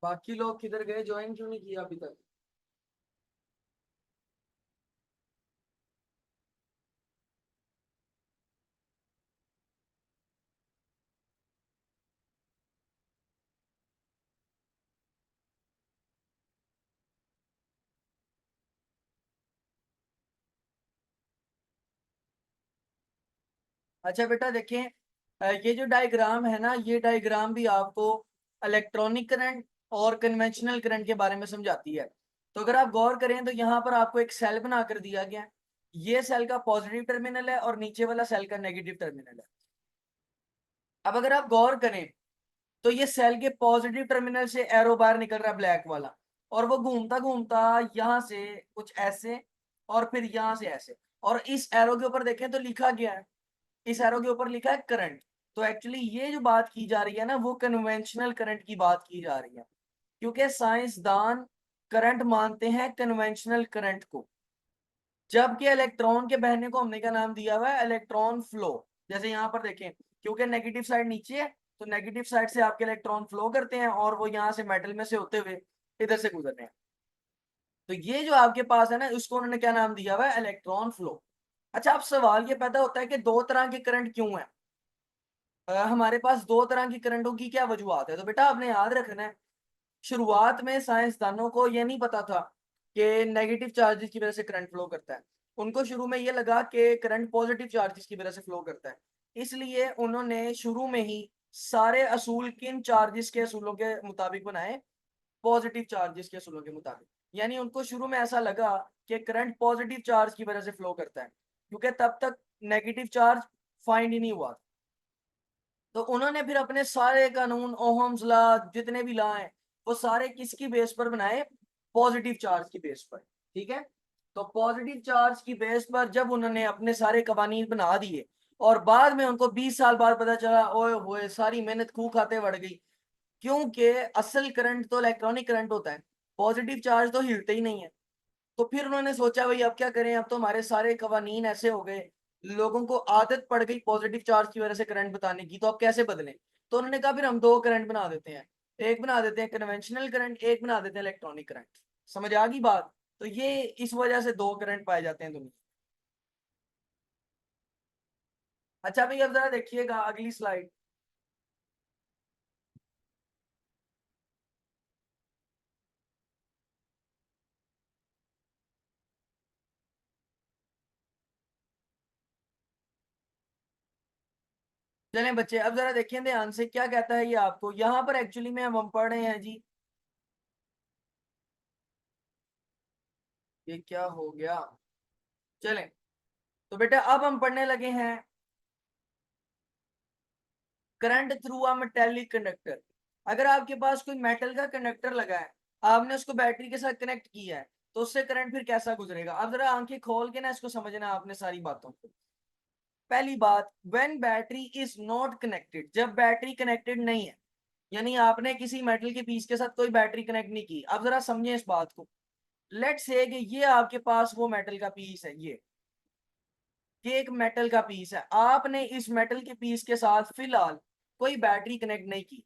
बाकी लोग किधर गए, ज्वाइन क्यों नहीं किया अभी तक? अच्छा बेटा देखें, ये जो डायग्राम है ना, ये डायग्राम भी आपको इलेक्ट्रॉनिक करंट और कन्वेंशनल करंट के बारे में समझाती है। तो अगर आप गौर करें तो यहाँ पर आपको एक सेल बना कर दिया गया है। ये सेल का पॉजिटिव टर्मिनल है और नीचे वाला सेल का नेगेटिव टर्मिनल है। अब अगर आप गौर करें तो ये सेल के पॉजिटिव टर्मिनल से एरो बाहर निकल रहा है, ब्लैक वाला, और वो घूमता घूमता यहाँ से कुछ ऐसे और फिर यहाँ से ऐसे, और इस एरो के ऊपर देखें तो लिखा गया है, इस एरो के ऊपर लिखा है करंट। तो एक्चुअली ये जो बात की जा रही है ना, वो कन्वेंशनल करंट की बात की जा रही है, क्योंकि साइंसदान करंट मानते हैं कन्वेंशनल करंट को, जबकि इलेक्ट्रॉन के बहने को हमने क्या नाम दिया हुआ है, इलेक्ट्रॉन फ्लो। जैसे यहाँ पर देखें, क्योंकि नेगेटिव साइड नीचे है तो नेगेटिव साइड से आपके इलेक्ट्रॉन फ्लो करते हैं और वो यहाँ से मेटल में से होते हुए इधर से गुजर रहे हैं। तो ये जो आपके पास है ना, उसको उन्होंने क्या नाम दिया हुआ है, इलेक्ट्रॉन फ्लो। अच्छा, अब सवाल ये पैदा होता है कि दो तरह के करंट क्यों है? हमारे पास दो तरह की करंटों की क्या वजूहत है? तो बेटा आपने याद रखना है, शुरुआत में साइंसदानों को ये नहीं पता था कि नेगेटिव चार्जेस की वजह से करंट फ्लो करता है। उनको शुरू में ये लगा कि करंट पॉजिटिव चार्जेस की वजह से फ्लो करता है। इसलिए उन्होंने शुरू में ही सारे असूल किन चार्जेस के असूलों के मुताबिक बनाए, पॉजिटिव चार्जेस के असूलों के मुताबिक। यानी उनको शुरू में ऐसा लगा कि करंट पॉजिटिव चार्ज की वजह से फ्लो करता है, क्योंकि तब तक नेगेटिव चार्ज फाइंड ही नहीं हुआ। तो उन्होंने फिर अपने सारे कानून, ओहम्स लॉ, जितने भी लॉ हैं, वो सारे किसकी बेस पर बनाए, पॉजिटिव चार्ज की बेस पर। ठीक है, तो पॉजिटिव चार्ज की बेस पर जब उन्होंने अपने सारे कवानीन बना दिए और बाद में उनको 20 साल बाद पता चला, ओए होए सारी मेहनत खूह खाते बढ़ गई, क्योंकि असल करंट तो इलेक्ट्रॉनिक करंट होता है, पॉजिटिव चार्ज तो हिलते ही नहीं है। तो फिर उन्होंने सोचा भाई अब क्या करें, अब तो हमारे सारे कवानीन ऐसे हो गए, लोगों को आदत पड़ गई पॉजिटिव चार्ज की वजह से करंट बताने की, तो अब कैसे बदलें? तो उन्होंने कहा फिर हम दो करंट बना देते हैं, एक बना देते हैं कन्वेंशनल करंट, एक बना देते हैं इलेक्ट्रॉनिक करंट। समझ आ गई बात? तो ये इस वजह से दो करंट पाए जाते हैं दुनिया। अच्छा भाई, अब जरा देखिएगा अगली स्लाइड। चलें बच्चे, अब जरा देखें ध्यान से क्या कहता है ये आपको। यहाँ पर एक्चुअली में हम पढ़ रहे हैं जी, ये क्या हो गया। चलें, तो बेटा अब हम पढ़ने लगे हैं current through a metallic conductor. अगर आपके पास कोई मेटल का कंडक्टर लगा है, आपने उसको बैटरी के साथ कनेक्ट किया है, तो उससे करंट फिर कैसा गुजरेगा? अब जरा आंखें खोल के ना इसको समझना आपने सारी बातों को। पहली बात, when battery is not connected, जब बैटरी कनेक्टेड नहीं है, यानी आपने किसी मेटल के पीस के साथ कोई बैटरी कनेक्ट नहीं की। अब जरा समझे इस बात को। लेट से कि ये आपके पास वो मेटल का पीस है, ये एक मेटल का पीस है, आपने इस मेटल के पीस के साथ फिलहाल कोई बैटरी कनेक्ट नहीं की।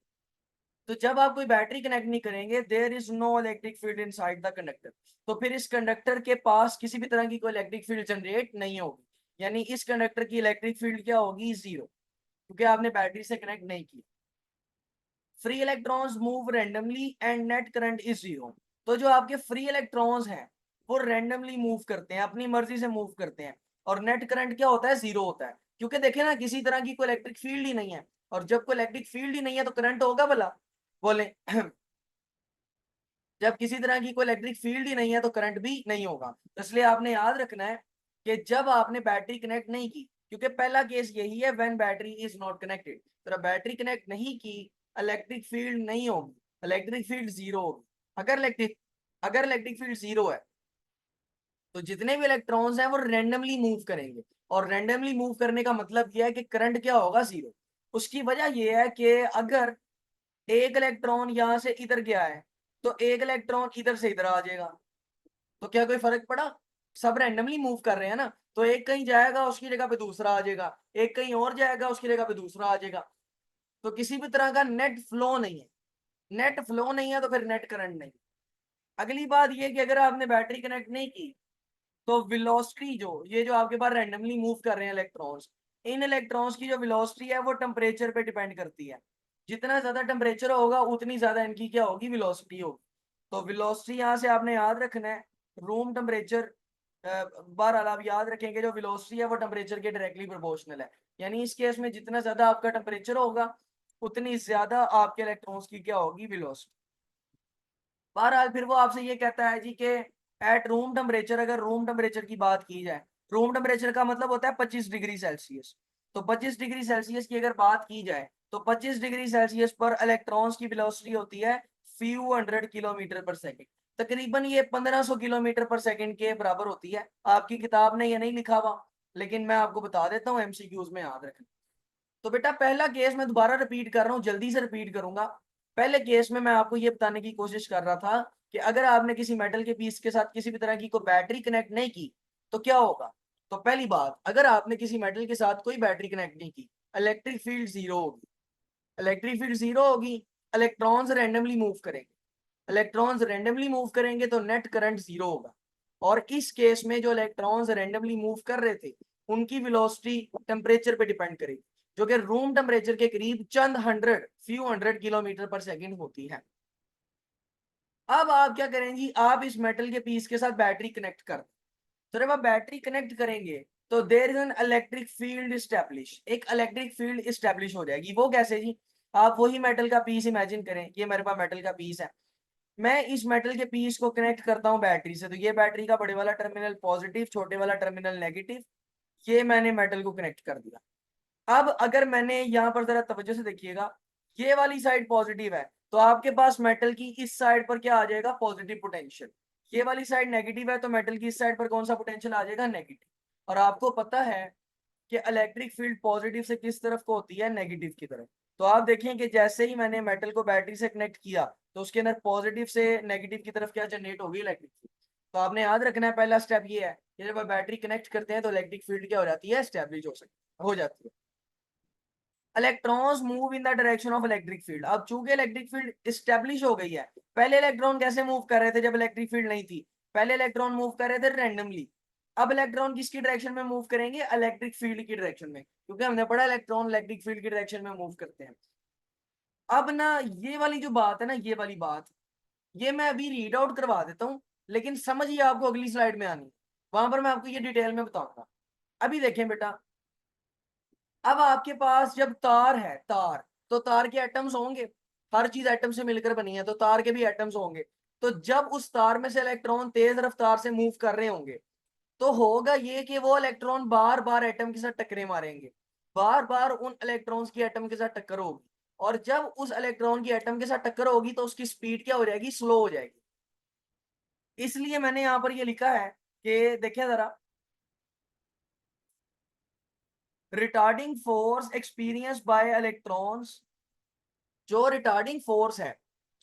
तो जब आप कोई बैटरी कनेक्ट नहीं करेंगे, there is no electric field inside the conductor, तो फिर इस कंडक्टर के पास किसी भी तरह की कोई इलेक्ट्रिक फील्ड जनरेट नहीं होगी, यानी इस कंडक्टर की इलेक्ट्रिक फील्ड क्या होगी, जीरो, क्योंकि आपने बैटरी से कनेक्ट नहीं की। Free electrons move randomly and net current is zero. तो जो आपके फ्री इलेक्ट्रॉन्स हैं वो रैंडमली मूव करते हैं, अपनी मर्जी से मूव करते हैं, और नेट करंट क्या होता है, जीरो होता है, क्योंकि देखे ना किसी तरह की कोई इलेक्ट्रिक फील्ड ही नहीं है, और जब कोई इलेक्ट्रिक फील्ड ही नहीं है तो करंट होगा भला? बोले जब किसी तरह की कोई इलेक्ट्रिक फील्ड ही नहीं है तो करंट भी नहीं होगा। तो इसलिए आपने याद रखना है कि जब आपने बैटरी कनेक्ट नहीं की, क्योंकि पहला केस यही है, when battery is not connected, तो बैटरी कनेक्ट नहीं की, इलेक्ट्रिक फील्ड नहीं होगी, इलेक्ट्रिक फील्ड जीरो होगी। अगर इलेक्ट्रिक फील्ड जीरो है तो जितने भी इलेक्ट्रॉन्स हैं वो रैंडमली मूव करेंगे, और रैंडमली मूव करने का मतलब यह है कि करंट क्या होगा, जीरो। उसकी वजह यह है कि अगर एक इलेक्ट्रॉन यहां से इधर गया है तो एक इलेक्ट्रॉन इधर से इधर आ जाएगा, तो क्या कोई फर्क पड़ा? सब रैंडमली मूव कर रहे हैं ना, तो एक कहीं जाएगा उसकी जगह पे दूसरा आ जाएगा, एक कहीं और जाएगा उसकी जगह पे दूसरा आ जाएगा, तो किसी भी तरह का नेट फ्लो नहीं है। नेट फ्लो नहीं है तो फिर नेट करंट नहीं। अगली बात ये कि अगर आपने बैटरी कनेक्ट नहीं की तो वेलोसिटी जो ये जो आपके पास रैंडमली मूव कर रहे हैं इलेक्ट्रॉन्स, इन इलेक्ट्रॉन्स की जो वेलोसिटी है वो टेम्परेचर पे डिपेंड करती है। जितना ज्यादा टेम्परेचर होगा उतनी ज्यादा इनकी क्या होगी, वेलोसिटी होगी। तो वेलोसिटी यहाँ से आपने याद रखना है, रूम टेम्परेचर। बहरहाल आप याद रखेंगे जो वेलोसिटी है वो टेम्परेचर के डायरेक्टली प्रोपोर्शनल है। यानी इस केस में जितना ज्यादा आपका टेम्परेचर होगा उतनी ज्यादा आपके इलेक्ट्रॉन्स की क्या होगी, वेलोसिटी। बहरहाल फिर वो आपसे ये कहता है जी कि एट रूम टेम्परेचर, अगर रूम टेम्परेचर की बात की जाए, रूम टेम्परेचर का मतलब होता है 25 डिग्री सेल्सियस। तो 25 डिग्री सेल्सियस की अगर बात की जाए तो 25 डिग्री सेल्सियस पर इलेक्ट्रॉन्स की वेलोसिटी होती है फ्यू हंड्रेड किलोमीटर पर सेकेंड। तकरीबन ये 1500 किलोमीटर पर सेकेंड के बराबर होती है। आपकी किताब ने ये नहीं लिखा हुआ, लेकिन मैं आपको बता देता हूँ, एमसीक्यूज में याद रखना। तो बेटा पहला केस मैं दोबारा रिपीट कर रहा हूँ, जल्दी से रिपीट करूंगा। पहले केस में मैं आपको ये बताने की कोशिश कर रहा था कि अगर आपने किसी मेटल के पीस के साथ किसी भी तरह की कोई बैटरी कनेक्ट नहीं की तो क्या होगा। तो पहली बात, अगर आपने किसी मेटल के साथ कोई बैटरी कनेक्ट नहीं की, इलेक्ट्रिक फील्ड जीरो होगी। इलेक्ट्रिक फील्ड जीरो होगी, इलेक्ट्रॉन्स रैंडमली मूव करेंगे। इलेक्ट्रॉन्स रैंडमली मूव करेंगे तो नेट करंट जीरो होगा। और इस केस में जो इलेक्ट्रॉन्स रैंडमली मूव कर रहे थे उनकी वेलोसिटी टेम्परेचर पे डिपेंड करेगी, जो कि रूम टेम्परेचर के करीब चंद हंड्रेड फ्यू हंड्रेड किलोमीटर पर सेकेंड होती है। अब आप क्या करें जी, आप इस मेटल के पीस के साथ बैटरी कनेक्ट कर, तो जब आप बैटरी कनेक्ट करेंगे तो there is an electric field establish, एक इलेक्ट्रिक फील्ड स्टैब्लिश हो जाएगी। वो कैसे जी, आप वही मेटल का पीस इमेजिन करें, ये मेरे पास मेटल का पीस है। मैं इस मेटल के पीस को कनेक्ट करता हूँ बैटरी से, तो ये बैटरी का बड़े वाला टर्मिनल पॉजिटिव, छोटे वाला टर्मिनल नेगेटिव। ये मैंने मेटल को कनेक्ट कर दिया। अब अगर मैंने यहाँ पर जरा तवज्जो से देखिएगा, ये वाली साइड पॉजिटिव है तो आपके पास मेटल की इस साइड पर क्या आ जाएगा, पॉजिटिव पोटेंशियल। ये वाली साइड नेगेटिव है तो मेटल की इस साइड पर कौन सा पोटेंशियल आ जाएगा, नेगेटिव। और आपको पता है कि इलेक्ट्रिक फील्ड पॉजिटिव से किस तरफ को होती है, नेगेटिव की तरफ। तो आप देखें कि जैसे ही मैंने मेटल को बैटरी से कनेक्ट किया तो उसके अंदर पॉजिटिव से नेगेटिव की तरफ क्या जनरेट होगी, इलेक्ट्रिक फील्ड। तो आपने याद रखना है पहला स्टेप ये है कि जब आप बैटरी कनेक्ट करते हैं तो इलेक्ट्रिक फील्ड क्या हो जाती है, स्टैब्लिश हो जाती है। Electrons move in the direction of electric field. अब चूंकि इलेक्ट्रिक फील्ड स्टेब्लिश हो गई है, पहले इलेक्ट्रॉन कैसे मूव कर रहे थे जब इलेक्ट्रिक फील्ड नहीं थी, पहले इलेक्ट्रॉन मूव कर रहे थे रैंडमली। अब इलेक्ट्रॉन किसकी डायरेक्शन में मूव करेंगे, इलेक्ट्रिक फील्ड की डायरेक्शन में, क्योंकि हमने पढ़ा इलेक्ट्रॉन इलेक्ट्रिक फील्ड की डायरेक्शन में मूव करते हैं। अब ना ये वाली जो बात है ना, ये वाली बात, ये मैं अभी रीड आउट करवा देता हूँ, लेकिन समझ ये आपको अगली स्लाइड में आनी है, वहां पर मैं आपको ये डिटेल में बताऊंगा। अभी देखें बेटा, अब आपके पास जब तार है, तार, तो तार के एटम्स होंगे। हर चीज एटम से मिलकर बनी है तो तार के भी एटम्स होंगे। तो जब उस तार में से इलेक्ट्रॉन तेज रफ्तार से मूव कर रहे होंगे तो होगा ये कि वो इलेक्ट्रॉन बार बार एटम के साथ टकरे मारेंगे, बार बार उन इलेक्ट्रॉन्स की एटम के साथ टक्कर होगी। और जब उस इलेक्ट्रॉन की एटम के साथ टक्कर होगी तो उसकी स्पीड क्या हो जाएगी, स्लो हो जाएगी। इसलिए मैंने यहाँ पर ये लिखा है कि देखें जरा, retarding force experience by electrons, जो रिटार्डिंग फोर्स है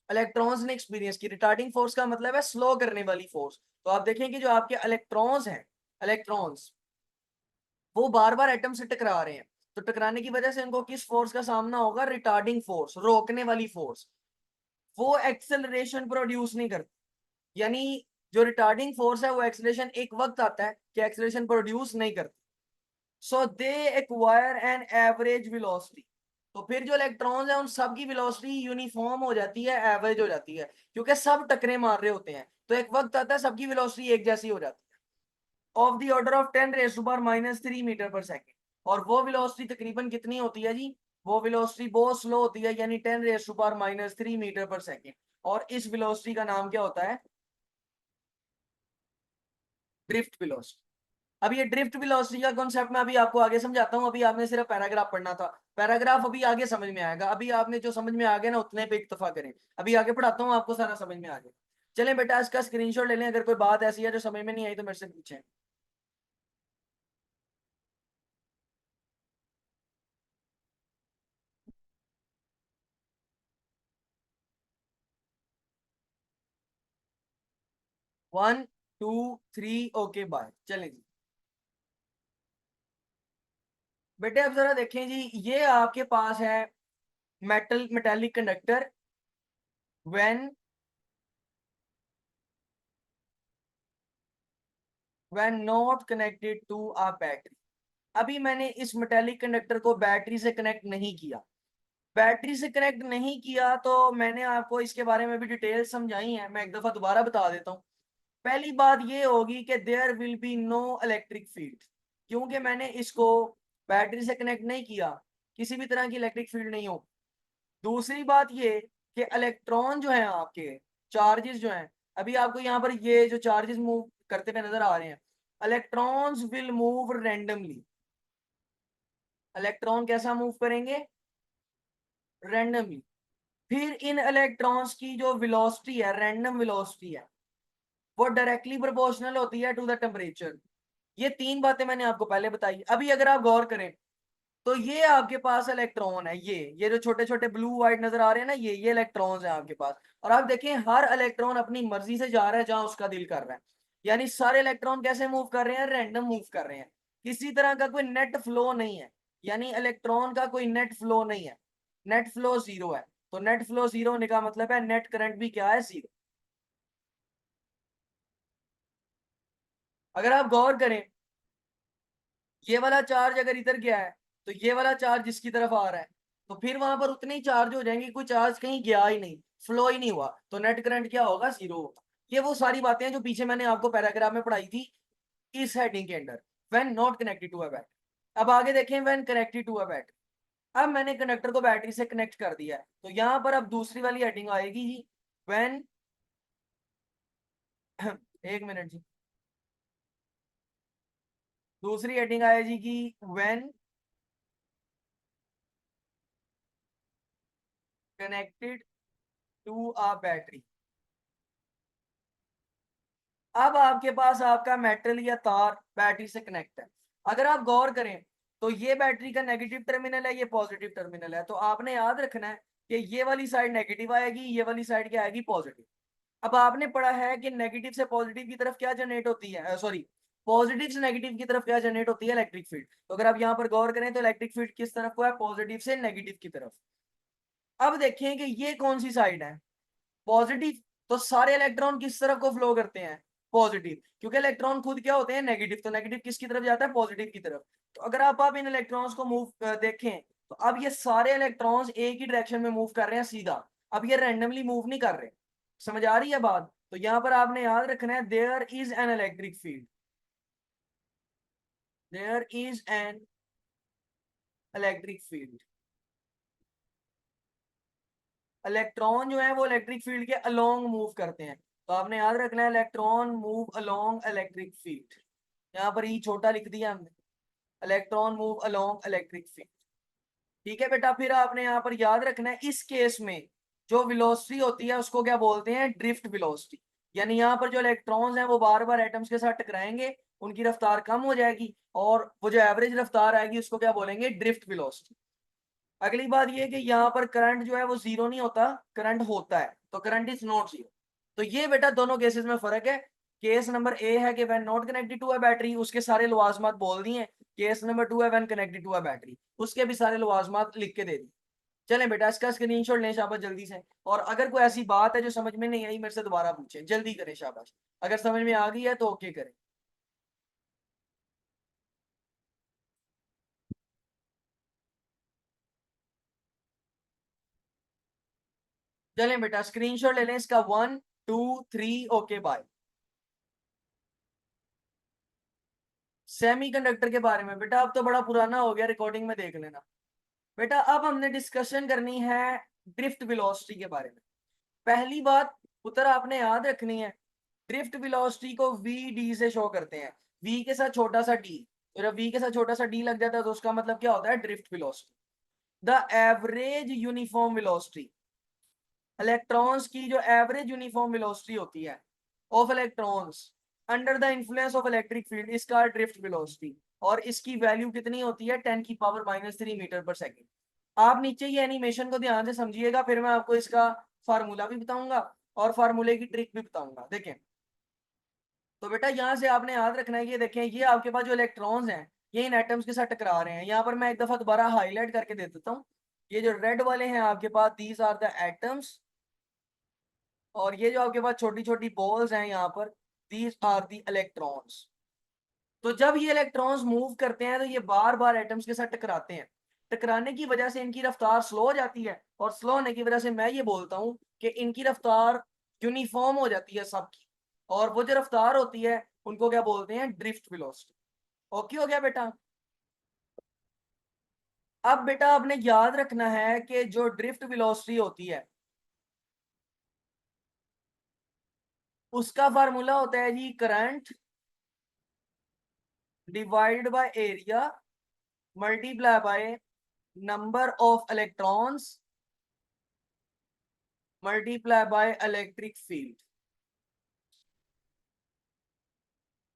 इलेक्ट्रॉन्स ने एक्सपीरियंस की, रिटार्डिंग फोर्स का मतलब है स्लो करने वाली फोर्स। तो आप देखें कि जो आपके इलेक्ट्रॉन्स हैं, इलेक्ट्रॉन्स वो बार बार एटम से टकरा रहे हैं, तो टकराने की वजह से इनको किस फोर्स का सामना होगा, रिटार्डिंग फोर्स, रोकने वाली फोर्स। वो एक्सेलरेशन प्रोड्यूस नहीं करती। यानी जो रिटार्डिंग फोर्स है वो एक्सेलरेशन एक वक्त आता है कि एक्सेलरेशन प्रोड्यूस नहीं करती। सो दे एक्वायर एन एवरेज वेलोसिटी। तो फिर जो इलेक्ट्रॉन्स हैं उन सब की वेलोसिटी यूनिफॉर्म हो जाती है, एवरेज हो जाती है, क्योंकि सब टकरे मार रहे होते हैं। तो एक वक्त आता है सबकी वेलोसिटी एक जैसी हो जाती है, of the order of 10⁻³ metre per second. और वो वेलोसिटी तकरीबन कितनी होती है जी, वो वेलोसिटी बहुत स्लो होती है, यानी 10⁻³ मीटर पर सेकेंड। और इस वेलोसिटी का नाम क्या होता है, ड्रिफ्ट वेलोसिटी। अब ये ड्रिफ्ट वेलोसिटी का कॉन्सेप्ट मैं अभी आपको आगे समझाता हूँ, अभी आपने सिर्फ पैराग्राफ पढ़ना था। पैराग्राफ अभी आगे समझ में आएगा, अभी आपने जो समझ में आ गया ना उतने पे इक्तफा करें। अभी आगे पढ़ाता हूँ आपको, सारा समझ में आ गया। चलें बेटा इसका स्क्रीनशॉट ले लें, अगर कोई बात ऐसी है जो समझ में नहीं आई तो मेरे से पूछें। 1 2 3 ओके बाय, चलें जी। बेटे अब जरा देखें जी, ये आपके पास है metal, metallic conductor, when not connected to a battery। अभी मैंने इस मेटेलिक कंडक्टर को बैटरी से कनेक्ट नहीं किया, बैटरी से कनेक्ट नहीं किया तो मैंने आपको इसके बारे में भी डिटेल समझाई है, मैं एक दफा दोबारा बता देता हूँ। पहली बात ये होगी कि there will be no electric field, क्योंकि मैंने इसको बैटरी से कनेक्ट नहीं किया, किसी भी तरह की इलेक्ट्रिक फील्ड नहीं हो। दूसरी बात ये कि इलेक्ट्रॉन जो है आपके, चार्जेस जो हैं, अभी आपको यहाँ पर ये जो चार्जेस मूव करते हुए नजर आ रहे हैं, electrons will move randomly. Electron कैसा मूव करेंगे? रैंडमली। फिर इन इलेक्ट्रॉन्स की जो वेलोसिटी है, रैंडम वेलोसिटी है, वो डायरेक्टली प्रोपोर्शनल होती है टू द टेम्परेचर। ये तीन बातें मैंने आपको पहले बताई। अभी अगर आप गौर करें तो ये आपके पास इलेक्ट्रॉन है, ये जो छोटे छोटे ब्लू व्हाइट नजर आ रहे हैं ना, ये इलेक्ट्रॉन्स हैं आपके पास। और आप देखें हर इलेक्ट्रॉन अपनी मर्जी से जा रहा है जहां उसका दिल कर रहा है। यानी सारे इलेक्ट्रॉन कैसे मूव कर रहे हैं? रैंडम मूव कर रहे हैं, किसी तरह का कोई नेट फ्लो नहीं है। यानी इलेक्ट्रॉन का कोई नेट फ्लो नहीं है, नेट फ्लो जीरो है। तो नेट फ्लो जीरो होने का मतलब है नेट करंट भी क्या है? जीरो। अगर आप गौर करें, ये वाला चार्ज अगर इधर गया है तो ये वाला चार्ज इसकी तरफ आ रहा है, तो फिर वहां पर उतने ही चार्ज हो जाएंगे, कोई चार्ज कहीं गया ही नहीं, फ्लो ही नहीं हुआ, तो नेट करंट क्या होगा? जीरो होगा। ये वो सारी बातें हैं जो पीछे मैंने आपको पैराग्राफ में पढ़ाई थी इस हेडिंग के under, when not connected to a battery. अब आगे देखें, when connected to a battery. अब मैंने कंडक्टर को बैटरी से कनेक्ट कर दिया है, तो यहां पर अब दूसरी वाली हेडिंग आएगी जी, व्हेन एक मिनट जी, दूसरी हेडिंग आएगी कि when connected to a battery. अब आपके पास आपका मेटल या तार बैटरी से कनेक्ट है। अगर आप गौर करें तो ये बैटरी का नेगेटिव टर्मिनल है, ये पॉजिटिव टर्मिनल है, तो आपने याद रखना है कि ये वाली साइड नेगेटिव आएगी, ये वाली साइड क्या आएगी? पॉजिटिव। अब आपने पढ़ा है कि नेगेटिव से पॉजिटिव की तरफ क्या जनरेट होती है, सॉरी, पॉजिटिव से नेगेटिव की तरफ क्या जनरेट होती है? Electric field. तो अगर आप यहाँ पर गौर करें तो इलेक्ट्रिक फील्ड किस तरफ को है? पॉजिटिव से नेगेटिव की तरफ। अब देखें कि ये कौन सी साइड है? पॉजिटिव। तो सारे इलेक्ट्रॉन किस तरफ को फ्लो करते हैं? पॉजिटिव, क्योंकि इलेक्ट्रॉन खुद क्या होते हैं? नेगेटिव। तो नेगेटिव किसकी तरफ जाता है? पॉजिटिव की तरफ। तो अगर आप इन इलेक्ट्रॉन्स को मूव देखें तो अब ये सारे इलेक्ट्रॉन्स एक ही डायरेक्शन में मूव कर रहे हैं सीधा, अब ये रैंडमली मूव नहीं कर रहे। समझ आ रही है बात? तो यहां पर आपने याद रखना है there is an electric field, there is an electric field. Electron जो है वो इलेक्ट्रिक फील्ड के अलोंग मूव करते हैं, तो आपने याद रखना है electron move along electric field. यहाँ पर ई छोटा लिख दिया हमने, electron move along electric field. ठीक है बेटा, फिर आपने यहाँ पर याद रखना है इस केस में जो वेलोसिटी होती है उसको क्या बोलते हैं? Drift velocity. यानी यहाँ पर जो इलेक्ट्रॉन्स हैं वो बार बार एटम्स के साथ टकराएंगे, उनकी रफ्तार कम हो जाएगी, और वो जो एवरेज रफ्तार आएगी उसको क्या बोलेंगे? Drift velocity. अगली बात ये कि यहाँ पर करंट जो है वो जीरो नहीं होता, करंट होता है, तो करंट इज नॉट जीरो। तो ये बेटा दोनों केसेस में फर्क है। केस नंबर ए है कि when not connected to a battery, उसके सारे लवाजमात बोल दिए। केस नंबर टू है when connected to a battery, उसके भी सारे लवाजमात लिख के दे दिए। चलें बेटा, इसका स्क्रीनशॉट लें शाबाश जल्दी से, और अगर कोई ऐसी बात है जो समझ में नहीं आई मेरे से दोबारा पूछे, जल्दी करें शाबाश। अगर समझ में आ गई है तो ओके करें। चलें बेटा, स्क्रीनशॉट ले लें इसका, 1 2 3, ओके बाय। सेमीकंडक्टर के बारे में बेटा अब तो बड़ा पुराना हो गया, रिकॉर्डिंग में देख लेना। बेटा अब हमने डिस्कशन करनी है ड्रिफ्ट वेलोसिटी के बारे में। पहली बात उत्तर आपने याद रखनी है, ड्रिफ्ट वेलोसिटी को वी डी से शो करते हैं, वी के साथ छोटा सा डी। तो जब वी के साथ छोटा सा डी लग जाता है तो उसका मतलब क्या होता है? Drift velocity. The average uniform velocity, electrons की जो एवरेज यूनिफॉर्म वेलोसिटी होती है of electrons under the influence of electric field, इसका ड्रिफ्ट वेलोसिटी, और इसकी वैल्यू कितनी होती है? 10⁻³ मीटर पर सेकेंड। आप नीचे ये एनिमेशन को ध्यान से समझिएगा, फिर मैं आपको इसका फार्मूला भी बताऊंगा और फार्मूले की ट्रिक भी बताऊंगा। देखें, तो बेटा यहाँ से आपने याद रखना है, ये देखें ये आपके पास जो इलेक्ट्रॉन्स हैं ये इन एटम्स के साथ टकरा रहे हैं। यहाँ पर मैं एक दफा दोबारा हाईलाइट करके दे देता हूँ, ये जो रेड वाले हैं आपके पास, दीज आर द एटम्स और ये जो आपके पास छोटी छोटी बॉल्स हैं यहाँ पर, दीज आर दी इलेक्ट्रॉन्स। तो जब ये इलेक्ट्रॉन्स मूव करते हैं तो ये बार बार एटम्स के साथ टकराते हैं। टकराने की वजह से इनकी रफ्तार स्लो हो जाती है, और स्लो होने की वजह से मैं ये बोलता हूँ कि इनकी रफ्तार यूनिफॉर्म हो जाती है सबकी। और वो जो रफ्तार होती है उनको क्या बोलते हैं, ड्रिफ्ट वेलोसिटी। ओके हो गया बेटा। अब बेटा आपने याद रखना है कि जो ड्रिफ्ट वेलोसिटी होती है उसका फार्मूला होता है जी current divided by area multiply by number of electrons multiply by electric field.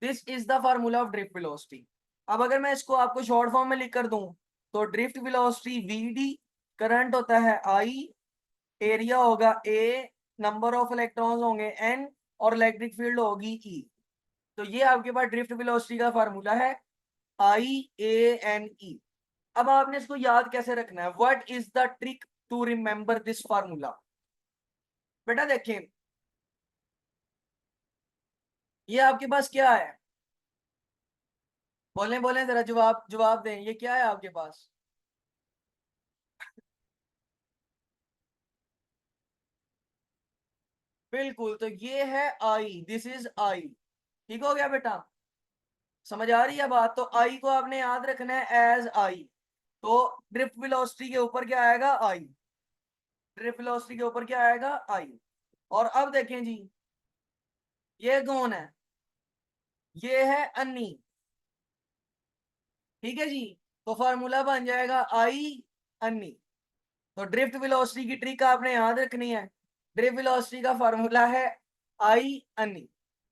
This is the formula of drift velocity. अब अगर मैं इसको आपको शॉर्ट फॉर्म में लिख कर दूं तो ड्रिफ्ट वेलोसिटी वीडी, करंट होता है आई, एरिया होगा ए, नंबर ऑफ इलेक्ट्रॉन्स होंगे एन, और इलेक्ट्रिक फील्ड होगी ई। तो ये आपके पास ड्रिफ्ट वेलोसिटी का फार्मूला है, आई ए एन ई। अब आपने इसको याद कैसे रखना है, what is the trick to remember this formula. बेटा देखें, ये आपके पास क्या है, बोलें बोलें जरा, जवाब जवाब दें, ये क्या है आपके पास। बिल्कुल, तो ये है आई, दिस इज आई। ठीक हो गया बेटा, समझ आ रही है बात। तो आई को आपने याद रखना है एज आई। तो ड्रिफ्ट वेलोसिटी के ऊपर क्या आएगा, आई। ड्रिफ्ट वेलोसिटी के ऊपर क्या आएगा, आई। और अब देखें जी, ये कौन है, ये है अन्नी। ठीक है जी, तो फार्मूला बन जाएगा आई अन्नी। तो ड्रिफ्ट वेलोसिटी की ट्रिक आपने याद रखनी है, ड्रिफ्ट वेलोसिटी का फार्मूला है आई अन्नी।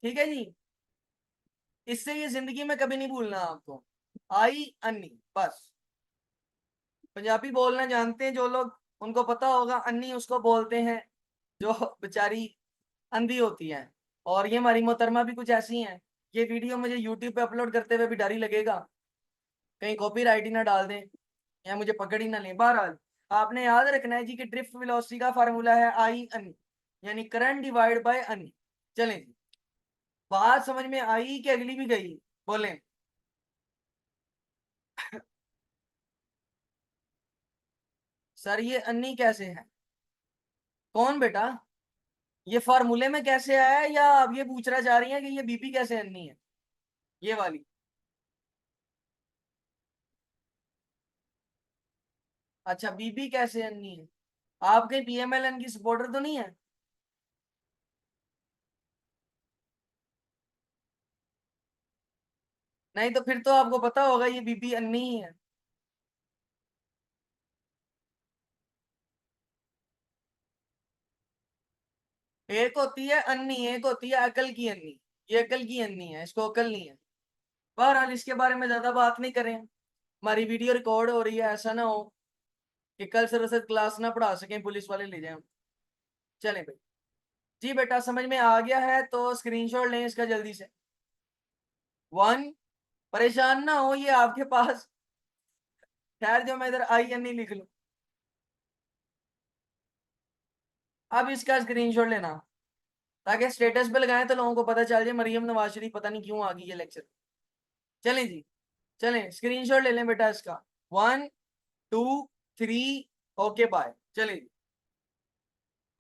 ठीक है जी, इससे ये जिंदगी में कभी नहीं भूलना आपको, आई अन्नी बस। पंजाबी बोलना जानते हैं जो लोग, उनको पता होगा अन्नी उसको बोलते हैं जो बेचारी अंधी होती है। और ये हमारी मोहतरमा भी कुछ ऐसी हैं। ये वीडियो मुझे यूट्यूब पे अपलोड करते हुए भी डर ही लगेगा कहीं कॉपीराइट ही ना डाल दें या मुझे पकड़ ही ना लें। बहरहाल आपने याद रखना है जी कि ड्रिफ्ट वेलोसिटी का फार्मूला है आई अन्नी, यानी करंट डिवाइड बाय अन्नी। चलें जी, बात समझ में आई कि अगली भी गई, बोलें। सर ये अन्नी कैसे है, कौन बेटा, ये फार्मूले में कैसे आया है, या आप ये पूछना चाह रही हैं कि ये बीपी कैसे अन्नी है, ये वाली। अच्छा बीबी कैसे अन्नी है, आप कहीं पीएमएलएन की सपोर्टर तो नहीं है। नहीं तो फिर तो आपको पता होगा ये बीबी अन्नी ही है। एक होती है अन्नी, एक होती है अकल की अन्नी। ये अकल की अन्नी है, इसको अकल नहीं है। बहरहाल इसके बारे में ज्यादा बात नहीं करें, हमारी वीडियो रिकॉर्ड हो रही है, ऐसा ना हो कि कल सर क्लास ना पढ़ा सकें, पुलिस वाले ले जाएं। चलें भाई, जी बेटा समझ में आ गया है तो स्क्रीनशॉट लें इसका जल्दी से। वन, परेशान ना हो, ये आपके पास, खैर जो मैं इधर आई एन नहीं लिख लूं। अब इसका स्क्रीनशॉट लेना ताकि स्टेटस पे लगाएं तो लोगों को पता चल जाए मरियम नवाज शरीफ पता नहीं क्यों आ गई है लेक्चर। चलें जी, चलें स्क्रीनशॉट ले लें बेटा इसका। One, two, three, okay bye. चलिए जी,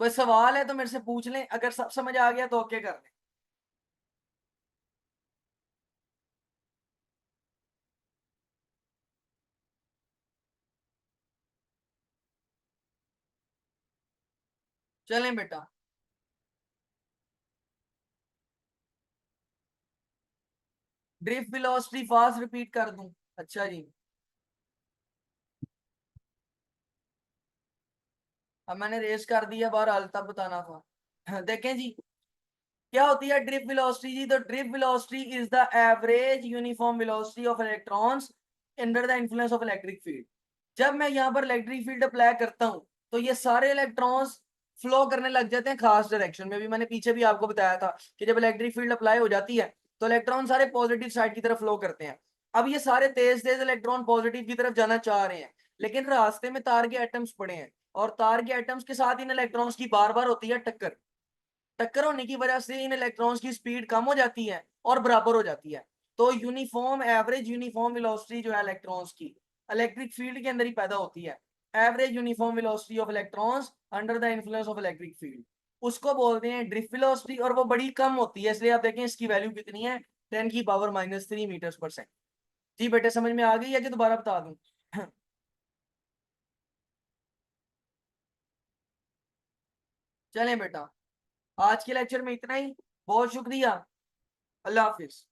कोई सवाल है तो मेरे से पूछ लें, अगर सब समझ आ गया तो ओके कर लें। चलें बेटा, ड्रिफ्ट वेलोसिटी फास्ट रिपीट कर दूं। अच्छा जी, अब मैंने रेस कर दिया, बहरहाल तब बताना था। देखें जी, क्या होती है ड्रिफ्ट वेलोसिटी जी, तो drift velocity is the average uniform velocity of electrons under the influence of electric field. जब मैं यहाँ पर इलेक्ट्रिक फील्ड अप्लाई करता हूँ तो ये सारे इलेक्ट्रॉन्स फ्लो करने लग जाते हैं खास डायरेक्शन में। भी मैंने पीछे भी आपको बताया था कि जब इलेक्ट्रिक फील्ड अप्लाई हो जाती है तो इलेक्ट्रॉन सारे पॉजिटिव साइड की तरफ फ्लो करते हैं। अब ये सारे तेज तेज इलेक्ट्रॉन पॉजिटिव की तरफ जाना चाह रहे हैं, लेकिन रास्ते में तार के एटम्स पड़े हैं, और तार के एटम्स के साथ इन इलेक्ट्रॉन्स की बार बार होती है टक्कर। टक्कर होने की वजह से इन इलेक्ट्रॉन्स की स्पीड कम हो जाती है और बराबर हो जाती है। तो यूनिफॉर्म एवरेज यूनिफॉर्म वेलोसिटी जो है इलेक्ट्रॉन्स की इलेक्ट्रिक फील्ड के अंदर ही पैदा होती है। Average uniform velocity of electrons under the influence of electric field, उसको बोलते हैं ड्रिफ्ट वेलोसिटी, और वो बड़ी कम होती है। इसलिए आप देखें इसकी वैल्यू कितनी है, 10⁻³ मीटर्स पर सेकंड। जी बेटे समझ में आ गई है कि दोबारा बता दूं? चलें बेटा, आज के लेक्चर में इतना ही। बहुत शुक्रिया। अल्लाह हाफिज।